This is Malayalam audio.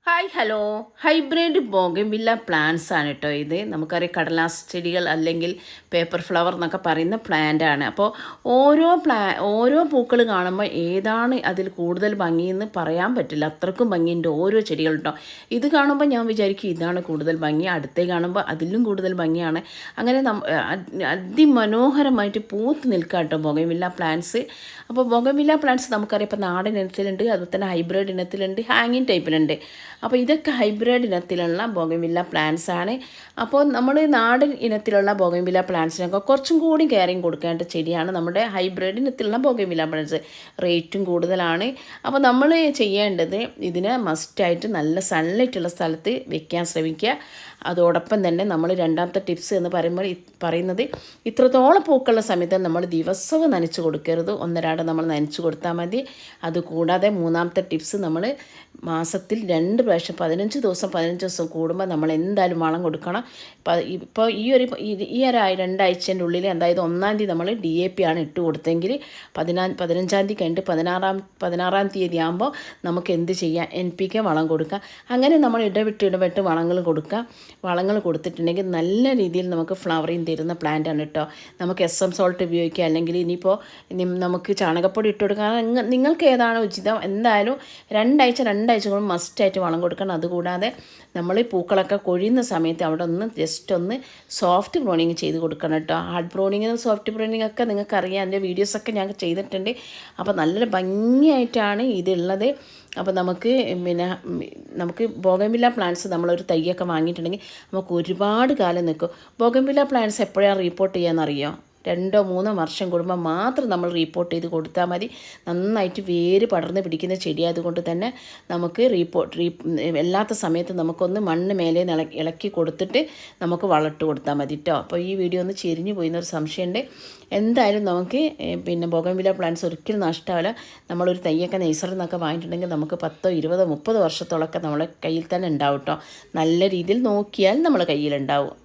Hi hello hybrid bougainvillea plants ആണ് കേട്ടോ ഇത്. നമുക്കറിയാം കടലാസ് ചെടികൾ അല്ലെങ്കിൽ പേപ്പർ ഫ്ലവർ എന്നൊക്കെ പറയുന്ന പ്ലാന്റ് ആണ്. അപ്പോൾ ഓരോ പൂക്കൾ കാണുമ്പോൾ ഏതാണ് അതിൽ കൂടുതൽ ഭംഗിയെന്ന് പറയാൻ പറ്റില്ല, അത്രക്കും ഭംഗിയുണ്ട് ഓരോ ചെടികൾ കേട്ടോ. ഇത് കാണുമ്പോൾ ഞാൻ വിചാരിക്കും ഇതാണ് കൂടുതൽ ഭംഗി, അടുത്തേ കാണുമ്പോൾ അതിലും കൂടുതൽ ഭംഗിയാണ്. അങ്ങനെ അതിമനോഹരമായിട്ട് പൂത്ത് നിൽക്കുക കേട്ടോ ബോഗൻവില്ല പ്ലാന്റ്സ്. അപ്പോൾ ബോഗൻവില്ല പ്ലാന്റ്സ് നമുക്കറിയാം ഇപ്പോൾ നാടൻ ഇനത്തിലുണ്ട്, അതുപോലെ തന്നെ ഹൈബ്രിഡ് ഇനത്തിലുണ്ട്, ഹാങ്ങിങ് ടൈപ്പിലുണ്ട്. അപ്പോൾ ഇതൊക്കെ ഹൈബ്രിഡ് ഇനത്തിലുള്ള ബോഗൻവില്ല പ്ലാന്റ്സ് ആണ്. അപ്പോൾ നമ്മൾ നാടൻ ഇനത്തിലുള്ള ബോഗൻവില്ല പ്ലാന്റ്സിനൊക്കെ കുറച്ചും കൂടി കെയറിങ് കൊടുക്കേണ്ട ചെടിയാണ് നമ്മുടെ ഹൈബ്രിഡ് ഇനത്തിലുള്ള ബോഗൻവില്ല പ്ലാന്റ്സ്. റേറ്റും കൂടുതലാണ്. അപ്പോൾ നമ്മൾ ചെയ്യേണ്ടത് ഇതിനെ മസ്റ്റായിട്ട് നല്ല സൺലൈറ്റുള്ള സ്ഥലത്ത് വെക്കാൻ ശ്രമിക്കുക. അതോടൊപ്പം തന്നെ നമ്മൾ രണ്ടാമത്തെ ടിപ്സ് എന്ന് പറയുന്നത് ഇത്രത്തോളം പൂക്കളുള്ള സമയത്ത് നമ്മൾ ദിവസവും നനച്ച് കൊടുക്കരുത്, ഒന്നരാടെ നമ്മൾ നനച്ച് കൊടുത്താൽ മതി. അതുകൂടാതെ മൂന്നാമത്തെ ടിപ്സ്, നമ്മൾ മാസത്തിൽ 2 പ്രാവശ്യം 15 ദിവസം കൂടുമ്പോൾ നമ്മൾ എന്തായാലും വളം കൊടുക്കണം. ഇപ്പോൾ ഈ ഒരു 2 ആഴ്ചൻ്റെ ഉള്ളിൽ, അതായത് 1-ാം തീയതി നമ്മൾ DAP ആണ് ഇട്ട് കൊടുത്തെങ്കിൽ 15-ാം തീയതി കഴിഞ്ഞിട്ട് 16-ാം തീയതി ആകുമ്പോൾ നമുക്ക് എന്ത് ചെയ്യാം, NPK വളം കൊടുക്കാം. അങ്ങനെ നമ്മൾ ഇടവിട്ട് വളങ്ങൾ കൊടുത്തിട്ടുണ്ടെങ്കിൽ നല്ല രീതിയിൽ നമുക്ക് ഫ്ലവറിങ് തരുന്ന പ്ലാന്റാണ് കേട്ടോ. നമുക്ക് SM സോൾട്ട് ഉപയോഗിക്കുക, അല്ലെങ്കിൽ ഇനിയിപ്പോൾ നമുക്ക് ചാണകപ്പൊടി ഇട്ട് കൊടുക്കാൻ, നിങ്ങൾക്ക് ഏതാണോ ഉചിതം. എന്തായാലും 2 ആഴ്ച കൊണ്ട് മസ്റ്റായിട്ട് വളം കൊടുക്കണം. അതുകൂടാതെ നമ്മൾ ഈ പൂക്കളൊക്കെ കൊഴിയുന്ന സമയത്ത് അവിടെ ജസ്റ്റ് ഒന്ന് സോഫ്റ്റ് പ്രൂണിങ് ചെയ്ത് കൊടുക്കണം കേട്ടോ. ഹാർഡ് പ്രൂണിങ്ങും സോഫ്റ്റ് പ്രൂണിങ് ഒക്കെ നിങ്ങൾക്കറിയാം, അതിൻ്റെ വീഡിയോസൊക്കെ ഞാൻ ചെയ്തിട്ടുണ്ട്. അപ്പോൾ നല്ല ഭംഗിയായിട്ടാണ് ഇതുള്ളത്. അപ്പോൾ നമുക്ക് ബോഗൻവില്ല പ്ലാന്റ്സ് നമ്മളൊരു തൈയൊക്കെ വാങ്ങിയിട്ടുണ്ടെങ്കിൽ നമുക്ക് ഒരുപാട് കാലം നിൽക്കും. ബോഗൻവില്ല പ്ലാന്റ്സ് എപ്പോഴാണ് റിപ്പോർട്ട് ചെയ്യാമെന്നറിയോ? 2-3 വർഷം കൂടുമ്പോൾ മാത്രം നമ്മൾ റിപ്പോർട്ട് ചെയ്ത് കൊടുത്താൽ മതി. നന്നായിട്ട് വേര് പടർന്ന് പിടിക്കുന്ന ചെടിയായതുകൊണ്ട് തന്നെ നമുക്ക് അല്ലാത്ത സമയത്ത് നമുക്കൊന്ന് മണ്ണ് മേലെ ഇളക്കി കൊടുത്തിട്ട് നമുക്ക് വളമിട്ട് കൊടുത്താൽ മതി കേട്ടോ. അപ്പോൾ ഈ വീഡിയോ ഒന്ന് ചെരിഞ്ഞു പോയിന്നൊരു സംശയമുണ്ട്. എന്തായാലും നമുക്ക് ബോഗൻവില്ല പ്ലാന്റ്സ് ഒരിക്കലും നഷ്ടമാവില്ല. നമ്മളൊരു തൈയൊക്കെ നഴ്സറിയിൽ നിന്നൊക്കെ വാങ്ങിയിട്ടുണ്ടെങ്കിൽ നമുക്ക് 10, 20, 30 വർഷത്തോളമൊക്കെ നമ്മളെ കയ്യിൽ തന്നെ ഉണ്ടാവും കേട്ടോ. നല്ല രീതിയിൽ നോക്കിയാൽ നമ്മളെ കയ്യിലുണ്ടാവും.